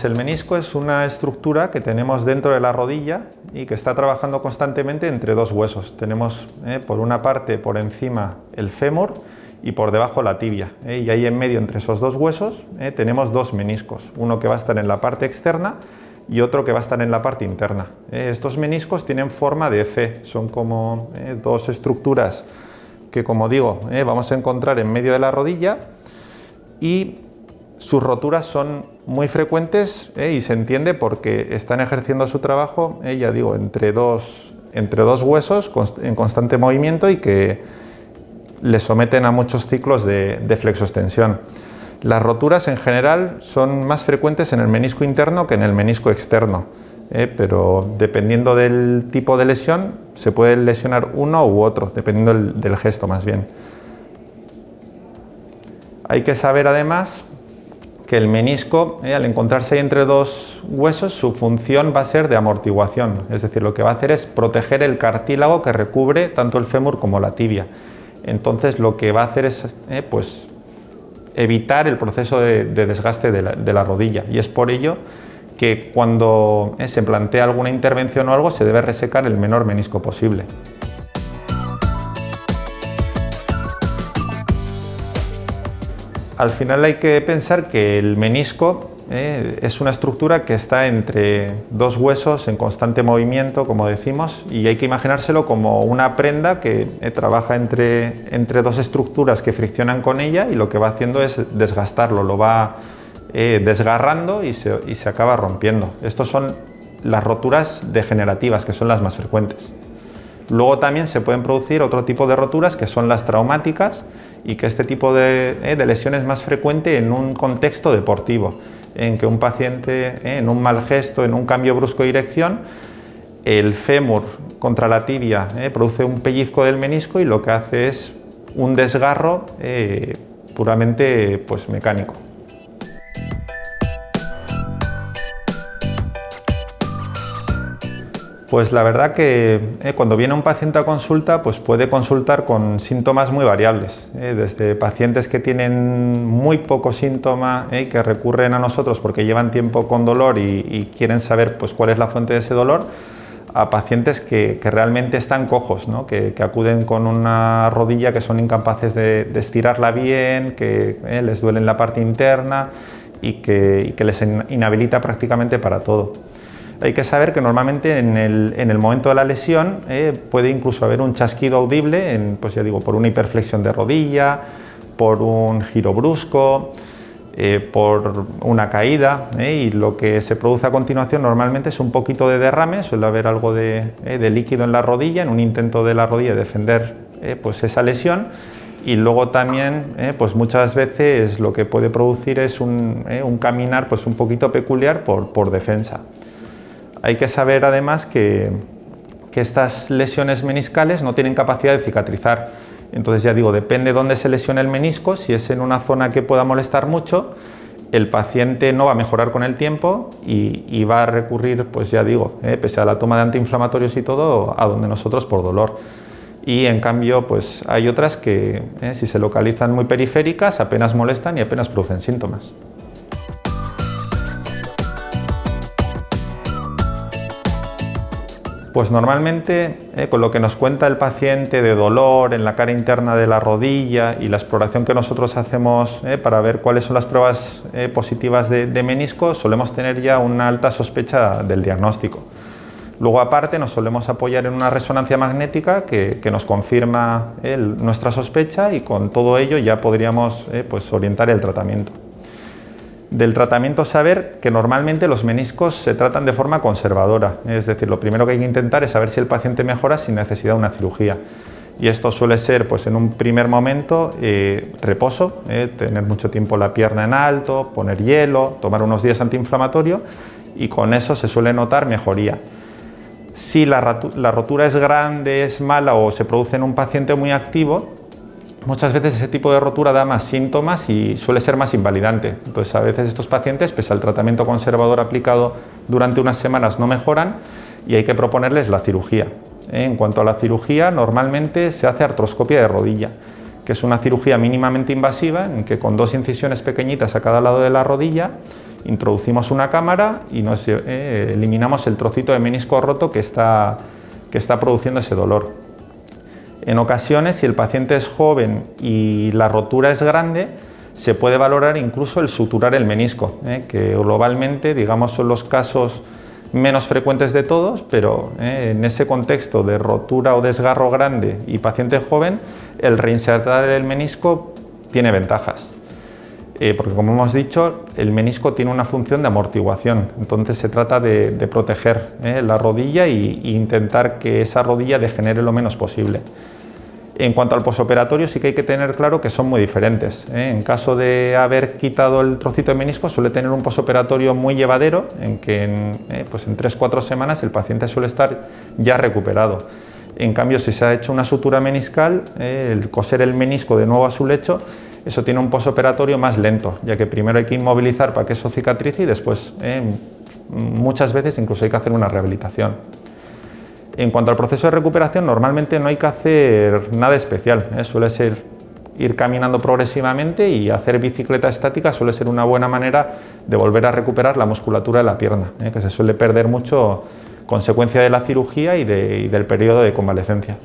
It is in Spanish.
El menisco es una estructura que tenemos dentro de la rodilla y que está trabajando constantemente entre dos huesos. Tenemos por una parte por encima el fémur y por debajo la tibia. Y ahí en medio entre esos dos huesos tenemos dos meniscos, uno que va a estar en la parte externa y otro que va a estar en la parte interna. Estos meniscos tienen forma de C, son como dos estructuras que, como digo, vamos a encontrar en medio de la rodilla, y sus roturas son muy frecuentes y se entiende porque están ejerciendo su trabajo, ya digo, entre dos huesos en constante movimiento y que le someten a muchos ciclos de flexoextensión. Las roturas en general son más frecuentes en el menisco interno que en el menisco externo, pero dependiendo del tipo de lesión se puede lesionar uno u otro, dependiendo del gesto más bien. Hay que saber además que el menisco, al encontrarse ahí entre dos huesos, su función va a ser de amortiguación, es decir, lo que va a hacer es proteger el cartílago que recubre tanto el fémur como la tibia. Entonces lo que va a hacer es pues evitar el proceso de desgaste de la rodilla, y es por ello que cuando se plantea alguna intervención o algo se debe resecar el menor menisco posible. Al final hay que pensar que el menisco es una estructura que está entre dos huesos en constante movimiento, como decimos, y hay que imaginárselo como una prenda que trabaja entre dos estructuras que friccionan con ella, y lo que va haciendo es desgastarlo, lo va desgarrando y se acaba rompiendo. Estas son las roturas degenerativas, que son las más frecuentes. Luego también se pueden producir otro tipo de roturas, que son las traumáticas, y que este tipo de lesión es más frecuente en un contexto deportivo, en que un paciente en un mal gesto, en un cambio brusco de dirección, el fémur contra la tibia produce un pellizco del menisco y lo que hace es un desgarro puramente pues, mecánico. Pues la verdad que cuando viene un paciente a consulta, pues puede consultar con síntomas muy variables, desde pacientes que tienen muy poco síntoma, que recurren a nosotros porque llevan tiempo con dolor y quieren saber pues, cuál es la fuente de ese dolor, a pacientes que realmente están cojos, ¿no? que acuden con una rodilla que son incapaces de estirarla bien, que les duele en la parte interna y que les inhabilita prácticamente para todo. Hay que saber que normalmente en el momento de la lesión puede incluso haber un chasquido audible, pues ya digo, por una hiperflexión de rodilla, por un giro brusco, por una caída, y lo que se produce a continuación normalmente es un poquito de derrame, suele haber algo de líquido en la rodilla, en un intento de la rodilla de defender pues esa lesión. Y luego también pues muchas veces lo que puede producir es un caminar pues un poquito peculiar por defensa. Hay que saber además que estas lesiones meniscales no tienen capacidad de cicatrizar. Entonces ya digo, depende de dónde se lesione el menisco. Si es en una zona que pueda molestar mucho, el paciente no va a mejorar con el tiempo y va a recurrir, pues ya digo, pese a la toma de antiinflamatorios y todo, a donde nosotros por dolor. Y en cambio pues hay otras que si se localizan muy periféricas apenas molestan y apenas producen síntomas. Pues normalmente con lo que nos cuenta el paciente de dolor en la cara interna de la rodilla y la exploración que nosotros hacemos para ver cuáles son las pruebas positivas de menisco, solemos tener ya una alta sospecha del diagnóstico. Luego aparte nos solemos apoyar en una resonancia magnética que nos confirma nuestra sospecha, y con todo ello ya podríamos pues orientar el tratamiento. Del tratamiento saber que normalmente los meniscos se tratan de forma conservadora, es decir, lo primero que hay que intentar es saber si el paciente mejora sin necesidad de una cirugía. Y esto suele ser pues en un primer momento reposo, tener mucho tiempo la pierna en alto, poner hielo, tomar unos días antiinflamatorio, y con eso se suele notar mejoría. Si la rotura es grande, es mala o se produce en un paciente muy activo, muchas veces ese tipo de rotura da más síntomas y suele ser más invalidante. Entonces a veces estos pacientes, pese al tratamiento conservador aplicado durante unas semanas, no mejoran y hay que proponerles la cirugía. En cuanto a la cirugía, normalmente se hace artroscopia de rodilla, que es una cirugía mínimamente invasiva en que con dos incisiones pequeñitas a cada lado de la rodilla introducimos una cámara y eliminamos el trocito de menisco roto que está produciendo ese dolor. En ocasiones, si el paciente es joven y la rotura es grande, se puede valorar incluso el suturar el menisco, que globalmente, digamos, son los casos menos frecuentes de todos, pero en ese contexto de rotura o desgarro grande y paciente joven, el reinsertar el menisco tiene ventajas. Porque, como hemos dicho, el menisco tiene una función de amortiguación, entonces se trata de proteger la rodilla e intentar que esa rodilla degenere lo menos posible. En cuanto al posoperatorio, sí que hay que tener claro que son muy diferentes. En caso de haber quitado el trocito de menisco, suele tener un posoperatorio muy llevadero, en que en 3-4 semanas el paciente suele estar ya recuperado. En cambio, si se ha hecho una sutura meniscal, el coser el menisco de nuevo a su lecho, eso tiene un posoperatorio más lento, ya que primero hay que inmovilizar para que eso cicatrice y después, muchas veces, incluso hay que hacer una rehabilitación. En cuanto al proceso de recuperación, normalmente no hay que hacer nada especial, suele ser ir caminando progresivamente, y hacer bicicleta estática suele ser una buena manera de volver a recuperar la musculatura de la pierna, que se suele perder mucho consecuencia de la cirugía y del periodo de convalecencia.